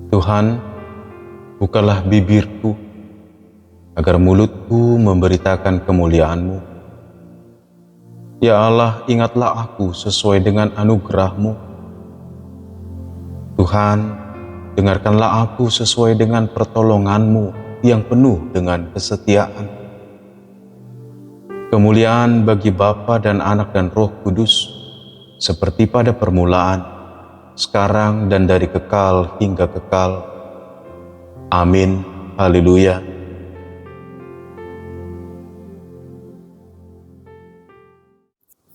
Tuhan, bukalah bibirku, agar mulutku memberitakan kemuliaan-Mu. Ya Allah, ingatlah aku sesuai dengan anugerah-Mu. Tuhan, dengarkanlah aku sesuai dengan pertolongan-Mu yang penuh dengan kesetiaan. Kemuliaan bagi Bapa dan Anak dan Roh Kudus, seperti pada permulaan, sekarang dan dari kekal hingga kekal. Amin. Haleluya.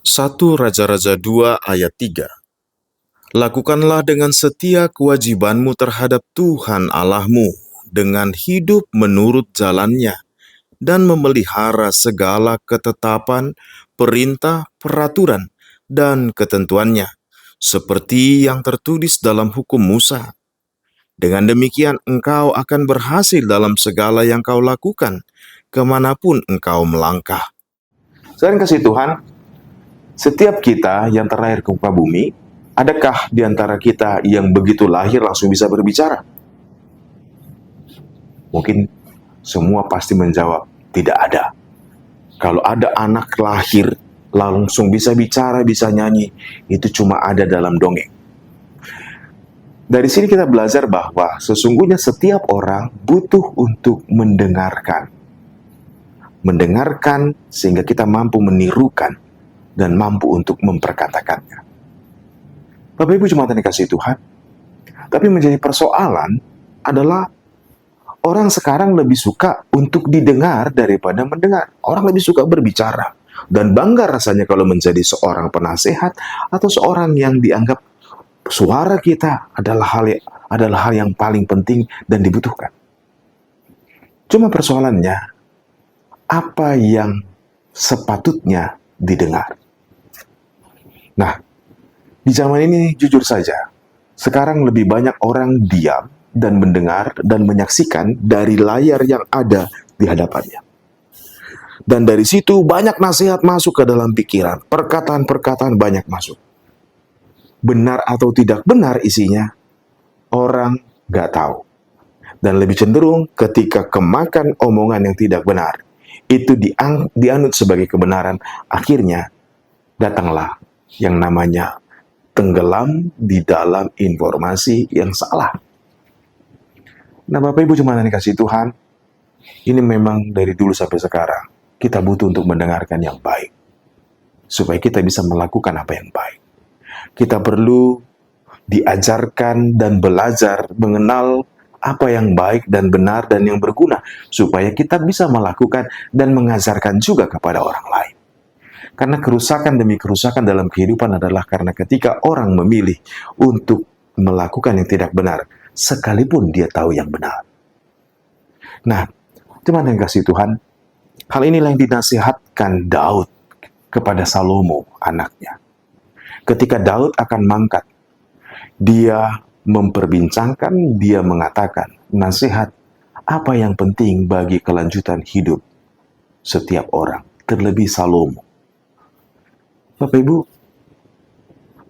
Satu Raja-Raja 2 ayat 3. Lakukanlah dengan setia kewajibanmu terhadap Tuhan Allahmu, dengan hidup menurut jalannya, dan memelihara segala ketetapan, perintah, peraturan, dan ketentuannya, seperti yang tertulis dalam hukum Musa. Dengan demikian engkau akan berhasil dalam segala yang kau lakukan, kemanapun engkau melangkah. Selain kasih Tuhan, setiap kita yang terlahir ke muka bumi, adakah di antara kita yang begitu lahir langsung bisa berbicara? Mungkin semua pasti menjawab, tidak ada. Kalau ada anak lahir langsung bisa bicara, bisa nyanyi, itu cuma ada dalam dongeng. Dari sini kita belajar bahwa sesungguhnya setiap orang butuh untuk mendengarkan. Mendengarkan sehingga kita mampu menirukan dan mampu untuk memperkatakannya. Bapak Ibu jemaat yang dikasihi Tuhan, tapi menjadi persoalan adalah orang sekarang lebih suka untuk didengar daripada mendengar. Orang lebih suka berbicara dan bangga rasanya kalau menjadi seorang penasehat atau seorang yang dianggap suara kita adalah hal yang paling penting dan dibutuhkan. Cuma persoalannya, apa yang sepatutnya didengar? Nah, di zaman ini jujur saja, sekarang lebih banyak orang diam dan mendengar dan menyaksikan dari layar yang ada di hadapannya. Dan dari situ banyak nasihat masuk ke dalam pikiran, perkataan-perkataan banyak masuk. Benar atau tidak benar isinya, orang nggak tahu. Dan lebih cenderung ketika kemakan omongan yang tidak benar, itu dianut sebagai kebenaran, akhirnya datanglah yang namanya tenggelam di dalam informasi yang salah. Nah, Bapak Ibu jemaat yang dikasihi Tuhan, ini memang dari dulu sampai sekarang, kita butuh untuk mendengarkan yang baik, supaya kita bisa melakukan apa yang baik. Kita perlu diajarkan dan belajar mengenal apa yang baik dan benar dan yang berguna, supaya kita bisa melakukan dan mengajarkan juga kepada orang lain. Karena kerusakan demi kerusakan dalam kehidupan adalah karena ketika orang memilih untuk melakukan yang tidak benar, sekalipun dia tahu yang benar. Nah, teman yang kasih Tuhan, hal inilah yang dinasihatkan Daud kepada Salomo, anaknya. Ketika Daud akan mangkat, dia memperbincangkan, dia mengatakan nasihat apa yang penting bagi kelanjutan hidup setiap orang, terlebih Salomo. Bapak Ibu,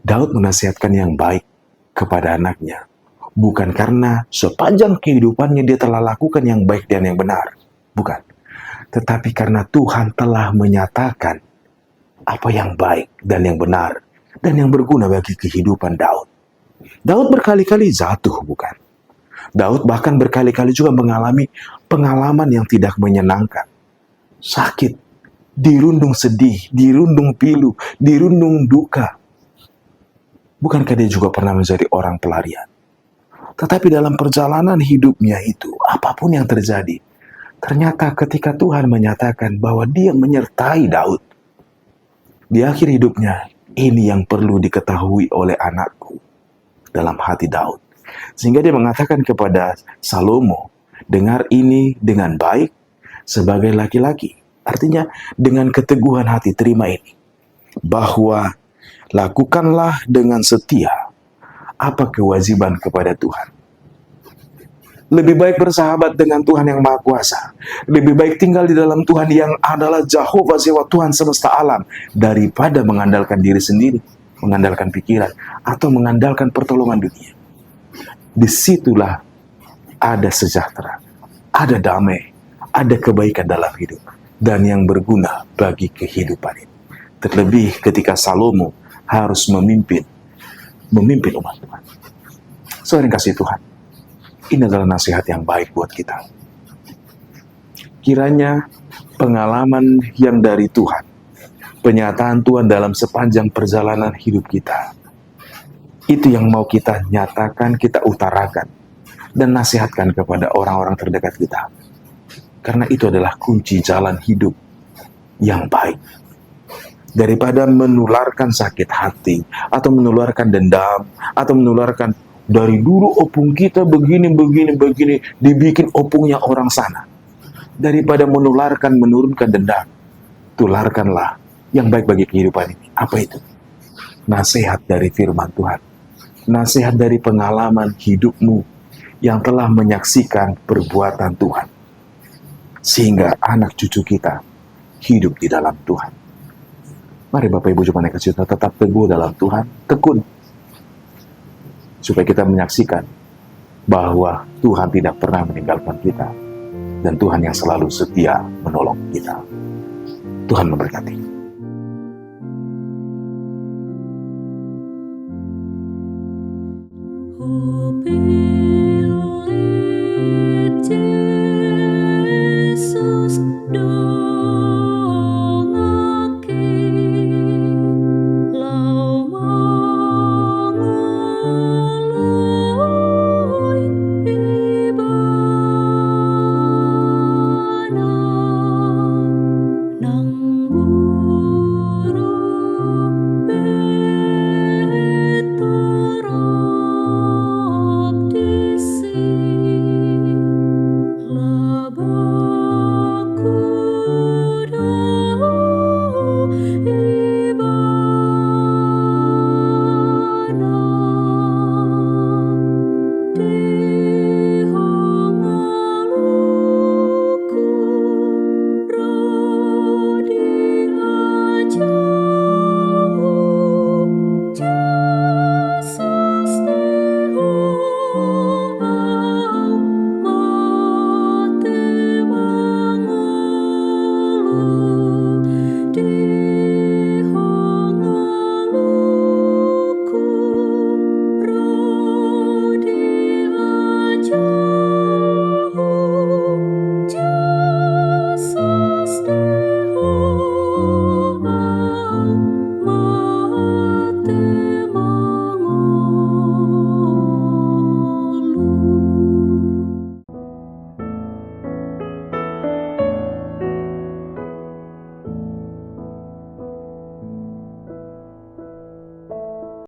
Daud menasihatkan yang baik kepada anaknya, bukan karena sepanjang kehidupannya dia telah lakukan yang baik dan yang benar, bukan. Tetapi karena Tuhan telah menyatakan apa yang baik dan yang benar dan yang berguna bagi kehidupan Daud. Daud berkali-kali jatuh, bukan? Daud bahkan berkali-kali juga mengalami pengalaman yang tidak menyenangkan. Sakit, dirundung sedih, dirundung pilu, dirundung duka. Bukankah dia juga pernah menjadi orang pelarian? Tetapi dalam perjalanan hidupnya itu, apapun yang terjadi, ternyata ketika Tuhan menyatakan bahwa dia menyertai Daud, di akhir hidupnya, ini yang perlu diketahui oleh anakku dalam hati Daud. Sehingga dia mengatakan kepada Salomo, dengar ini dengan baik sebagai laki-laki. Artinya dengan keteguhan hati terima ini. Bahwa lakukanlah dengan setia apa kewajiban kepada Tuhan. Lebih baik bersahabat dengan Tuhan yang Maha Kuasa. Lebih baik tinggal di dalam Tuhan yang adalah Jehovah Zewa, Tuhan semesta alam, daripada mengandalkan diri sendiri, mengandalkan pikiran, atau mengandalkan pertolongan dunia. Disitulah ada sejahtera, ada damai, ada kebaikan dalam hidup, dan yang berguna bagi kehidupan ini. Terlebih ketika Salomo harus memimpin umat Tuhan. Saudara yang kasih Tuhan, ini adalah nasihat yang baik buat kita. Kiranya pengalaman yang dari Tuhan, penyataan Tuhan dalam sepanjang perjalanan hidup kita, itu yang mau kita nyatakan, kita utarakan, dan nasihatkan kepada orang-orang terdekat kita. Karena itu adalah kunci jalan hidup yang baik. Daripada menularkan sakit hati, atau menularkan dendam, atau menularkan dari dulu opung kita begini, dibikin opungnya orang sana. Daripada menurunkan dendam, tularkanlah yang baik bagi kehidupan ini. Apa itu? Nasihat dari firman Tuhan. Nasihat dari pengalaman hidupmu yang telah menyaksikan perbuatan Tuhan. Sehingga anak cucu kita hidup di dalam Tuhan. Mari Bapak Ibu jemaat yang kasih Tuhan, tetap teguh dalam Tuhan, tekun. Supaya kita menyaksikan bahwa Tuhan tidak pernah meninggalkan kita. Dan Tuhan yang selalu setia menolong kita. Tuhan memberkati.